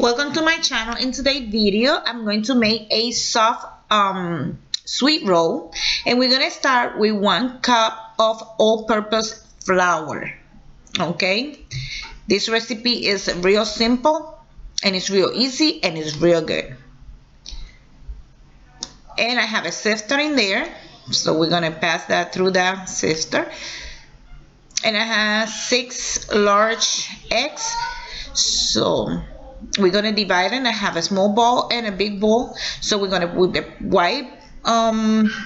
Welcome to my channel. In today's video I'm going to make a soft sweet roll, and we're gonna start with 1 cup of all-purpose flour. Okay, this recipe is real simple and it's real easy and it's real good. And I have a sifter in there, so we're gonna pass that through the sifter. And I have 6 large eggs, so we're gonna divide it. I have a small bowl and a big bowl, so we're gonna put the white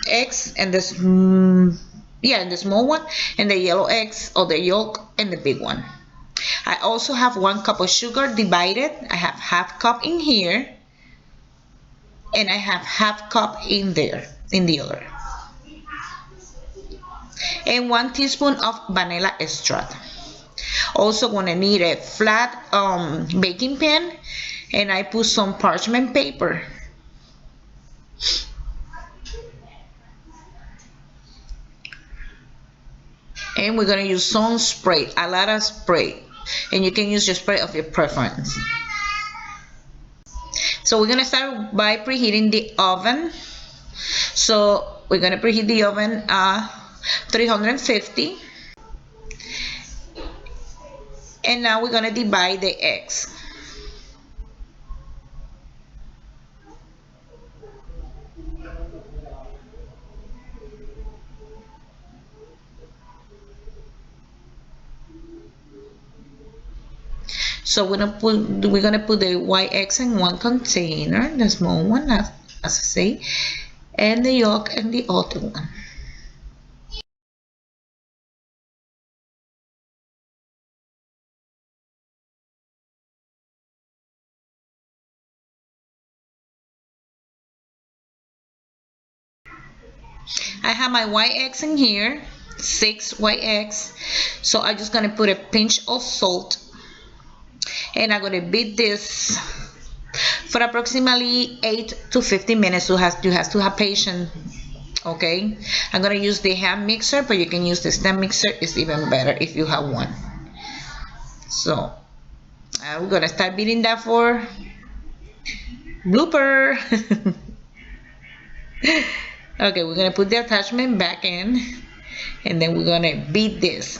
eggs and this in the small one, and the yellow eggs or the yolk and the big one. I also have 1 cup of sugar divided. I have half cup in here and I have half cup in there in the other, and 1 teaspoon of vanilla extract. Also gonna need a flat baking pan, and I put some parchment paper. And we're gonna use some spray, a lot of spray, and you can use your spray of your preference. So we're gonna start by preheating the oven. So we're gonna preheat the oven at 350. And now we're gonna divide the eggs. So we're gonna put the white eggs in 1 container, the small one, as I say, and the yolk in the other one. I have my white eggs in here, 6 white eggs. So I'm just gonna put a pinch of salt, and I'm gonna beat this for approximately 8 to 15 minutes. So you have to have patience. Okay, I'm gonna use the hand mixer, but you can use the stand mixer. It's even better if you have one. So we're gonna start beating that for blooper. Okay, we're gonna put the attachment back in, and then we're gonna beat this.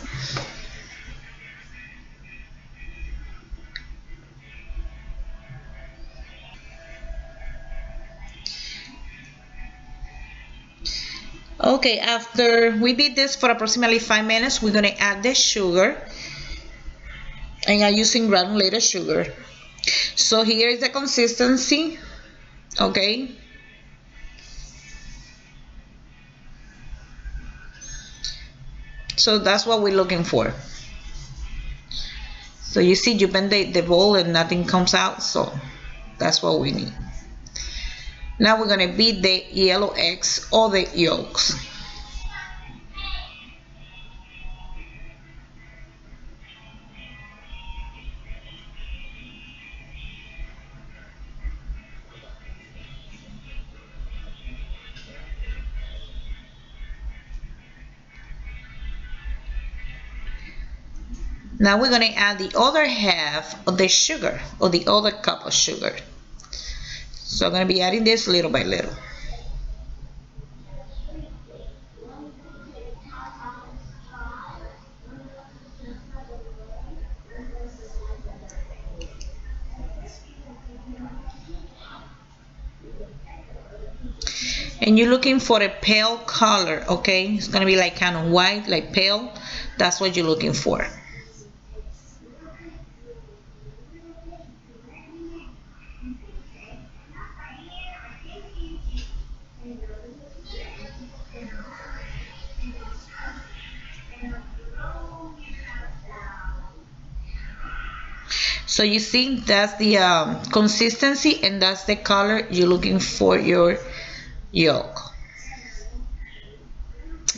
Okay, after we beat this for approximately 5 minutes, we're gonna add the sugar, and I'm using granulated sugar. So here is the consistency. Okay, so that's what we're looking for. So you see, you bend the bowl and nothing comes out, so that's what we need. Now we're gonna beat the yellow eggs or the yolks. Now we're gonna add the other half of the sugar, or the other cup of sugar. So I'm gonna be adding this little by little. And you're looking for a pale color, okay? It's gonna be like kind of white, like pale. That's what you're looking for. So you see, that's the consistency, and that's the color you're looking for your yolk.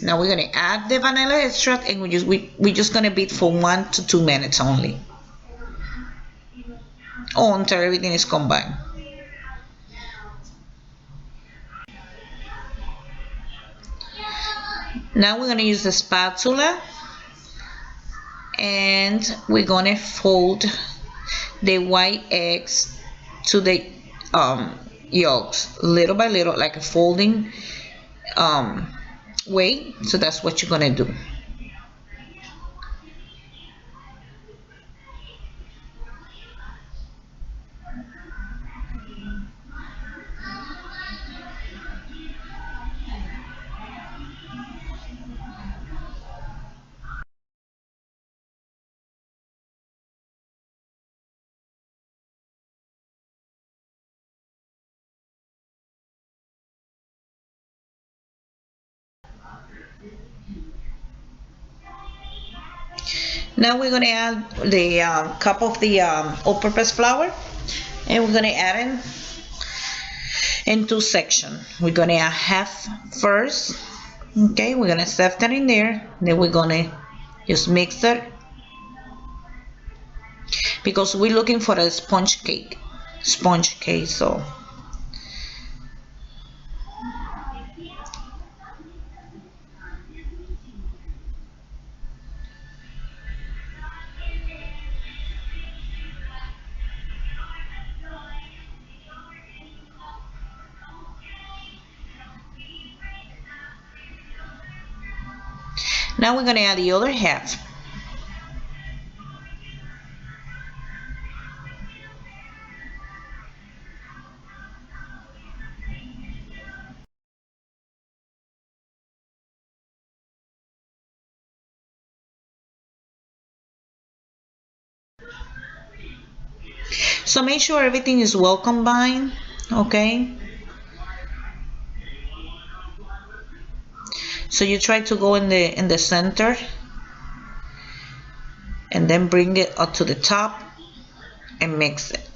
Now we're gonna add the vanilla extract, and we're just gonna beat for 1 to 2 minutes only, or until everything is combined. Now we're gonna use the spatula, and we're gonna fold the white eggs to the yolks, little by little, like a folding way. So that's what you're gonna do. Now we're gonna add the cup of the all-purpose flour, and we're gonna add in two sections. We're gonna add half first. Okay, we're gonna stuff that in there. Then we're gonna just mix it because we're looking for a sponge cake. So now we're gonna add the other half. So make sure everything is well combined, okay? So you try to go in the center and then bring it up to the top and mix it.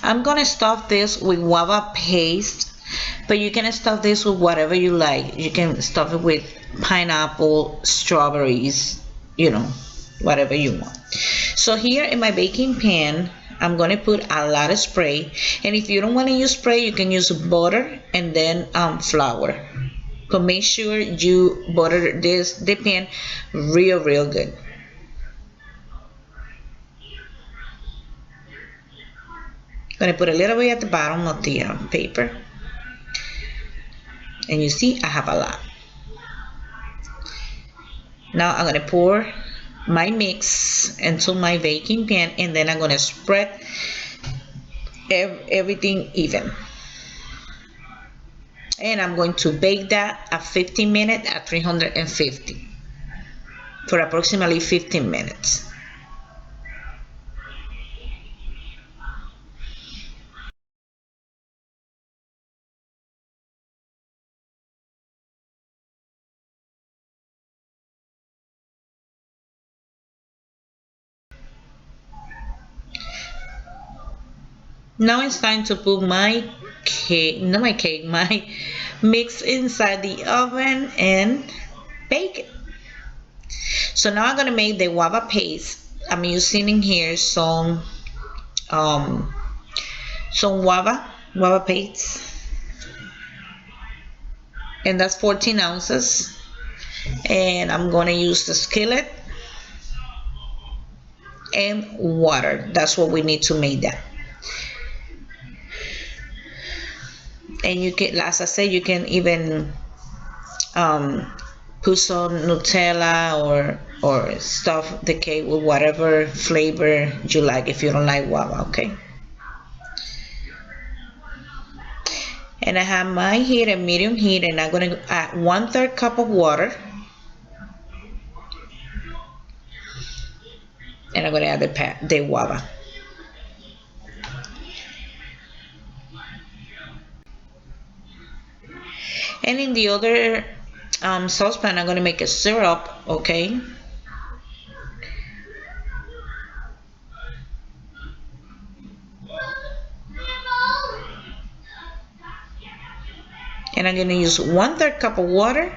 I'm gonna stuff this with guava paste, but you can stuff this with whatever you like. You can stuff it with pineapple, strawberries, you know, whatever you want. So here in my baking pan, I'm gonna put a lot of spray, and if you don't want to use spray, you can use butter and then flour. But make sure you butter the pan real good. Gonna put a little bit at the bottom of the paper, and you see I have a lot. Now I'm gonna pour my mix into my baking pan, and then I'm gonna spread everything even. And I'm going to bake that at 15 minutes at 350 for approximately 15 minutes. Now it's time to put my my mix inside the oven and bake it. So now I'm gonna make the guava paste. I'm using in here some guava paste, and that's 14 ounces. And I'm gonna use the skillet and water. That's what we need to make that. And you can, as I said, you can even put some Nutella or stuff the cake with whatever flavor you like if you don't like guava, okay? And I have my heat at medium heat, and I'm gonna add 1/3 cup of water, and I'm gonna add the guava. And in the other saucepan, I'm gonna make a syrup, okay? And I'm going to use 1/3 cup of water,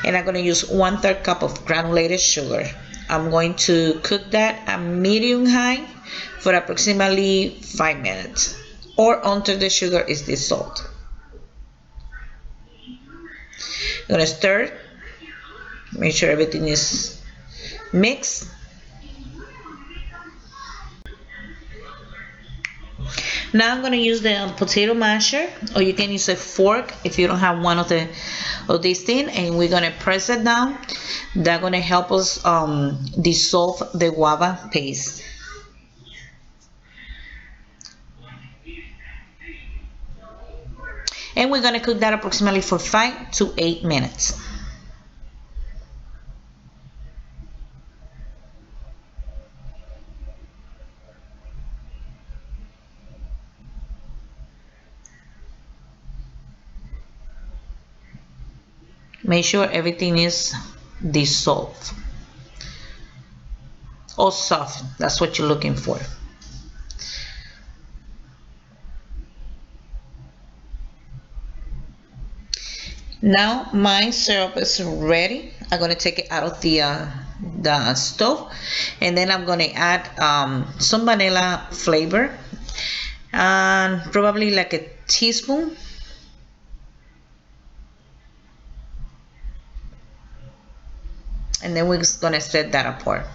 and I'm going to use 1/3 cup of granulated sugar. I'm going to cook that at medium high for approximately 5 minutes. or until the sugar is dissolved. I'm gonna stir, make sure everything is mixed. Now I'm gonna use the potato masher, or you can use a fork if you don't have one of these things, and we're gonna press it down. That's gonna help us dissolve the guava paste. And we're gonna cook that approximately for 5 to 8 minutes. Make sure everything is dissolved or soft. That's what you're looking for. Now my syrup is ready. I'm gonna take it out of the stove, and then I'm gonna add some vanilla flavor, and probably like a teaspoon. And then we're just gonna set that apart.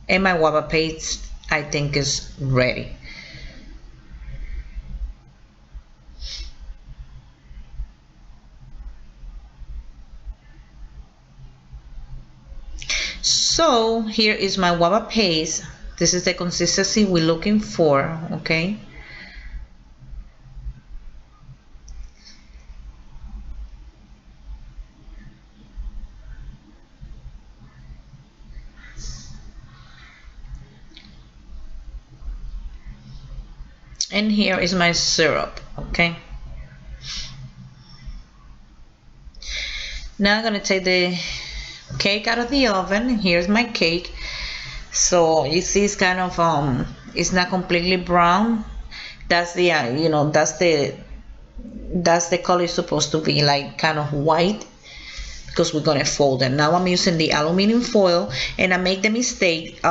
And my guava paste, I think, is ready. So here is my guava paste. This is the consistency we're looking for, okay? And here is my syrup, okay? Now I'm gonna take the cake out of the oven. Here's my cake. So you see it's kind of it's not completely brown. That's the that's the color it's supposed to be, like kind of white, because we're gonna fold it. Now I'm using the aluminum foil, and I make the mistake,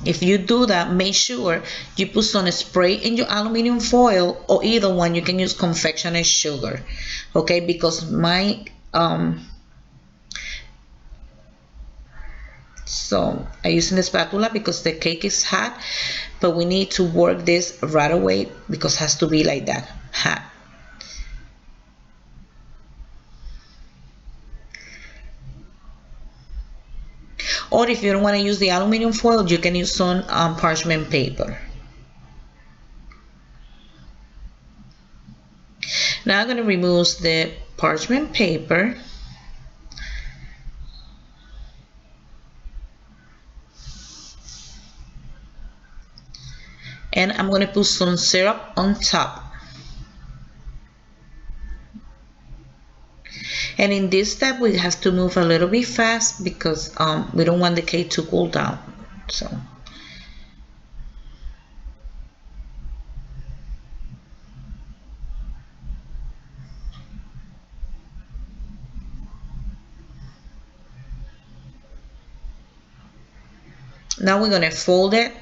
if you do that, make sure you put some spray in your aluminum foil, or either one. You can use confectioner sugar, okay? Because my so I'm using the spatula because the cake is hot, but we need to work this right away because it has to be like that, hot. Or if you don't want to use the aluminum foil, you can use some parchment paper. Now I'm going to remove the parchment paper. And I'm going to put some syrup on top. And in this step, we have to move a little bit fast because we don't want the cake to cool down. So. Now we're going to fold it.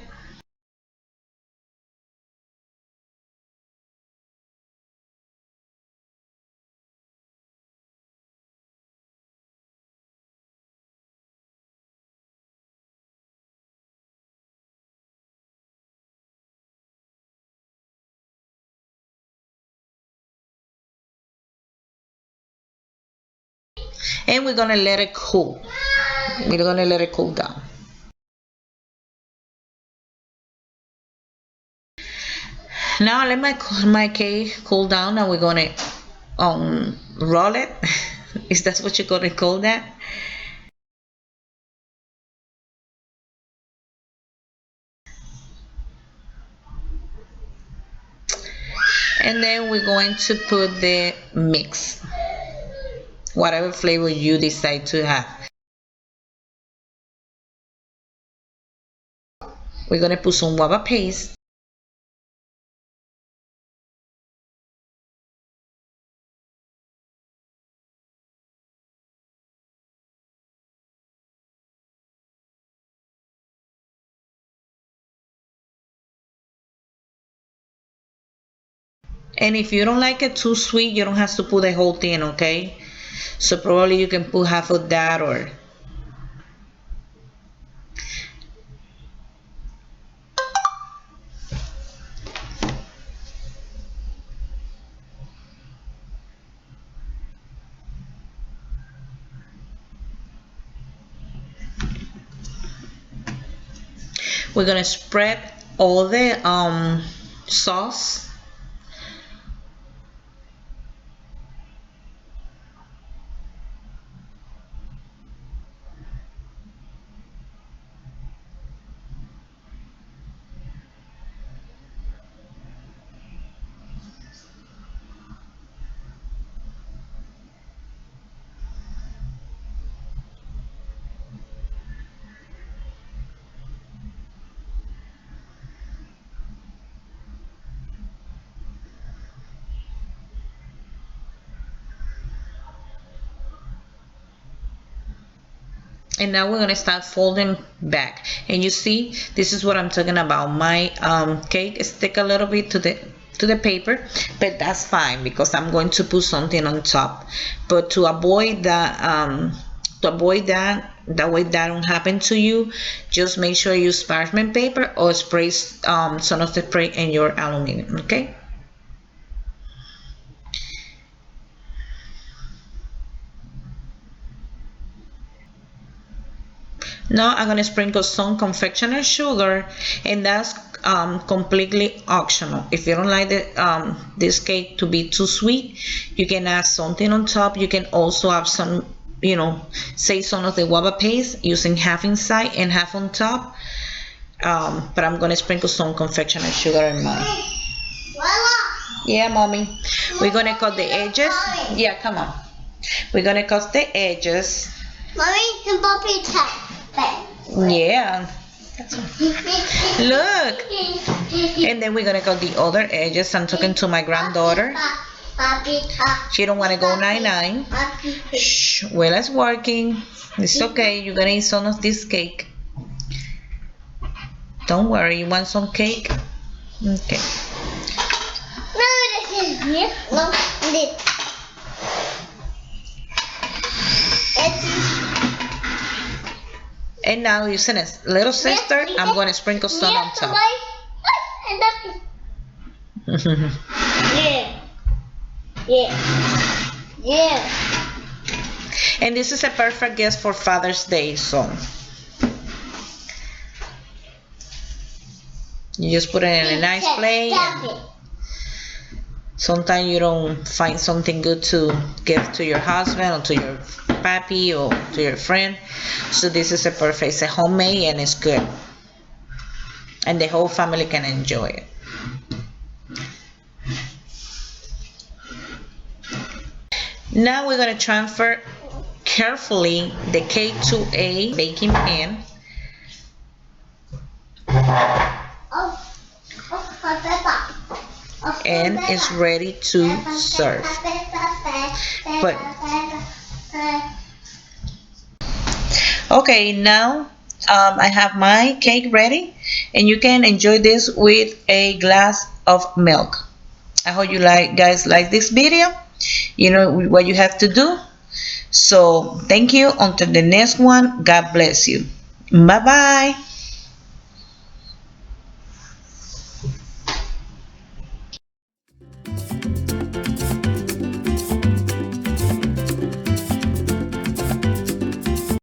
And we're going to let it cool. We're going to let it cool down. Now let my cake cool down. Now we're going to roll it. Is that what you're going to call that? And then we're going to put the mix, whatever flavor you decide to have. We're going to put some guava paste. And if you don't like it too sweet, you don't have to put the whole thing, okay? So probably you can put half of that, or we're gonna spread all the sauce. And now we're gonna start folding back. And you see, this is what I'm talking about. My cake stick a little bit to the paper, but that's fine because I'm going to put something on top. But to avoid that, that way that don't happen to you, just make sure you use parchment paper or spray some of the spray in your aluminum. Okay. Now I'm gonna sprinkle some confectioner sugar, and that's completely optional. If you don't like this cake to be too sweet, you can add something on top. You can also have some, say some of the guava paste using half inside and half on top. But I'm gonna sprinkle some confectioner sugar in mine. Yeah, mommy. We're gonna cut the edges. Yeah, come on. We're gonna cut the edges. Mommy, and Poppy tap. Yeah. Look. And then we're gonna cut the other edges. I'm talking to my granddaughter. She don't want to go 9-9. Shh. Willa's working. It's okay. You're gonna eat some of this cake. Don't worry. You want some cake? Okay. No, this is here. No, this. And now using a little sister, I'm going to sprinkle some on top. Yeah. Yeah. Yeah. And this is a perfect gift for Father's Day, so you just put it in a nice plate. Sometimes you don't find something good to give to your husband or to your papi or to your friend. So this is a perfect, it's a homemade and it's good. And the whole family can enjoy it. Now we're going to transfer carefully the cake to a baking pan. And it's ready to serve. But okay, now I have my cake ready, and you can enjoy this with a glass of milk. I hope you guys like this video. You know what you have to do. So thank you. Until the next one, God bless you. Bye bye.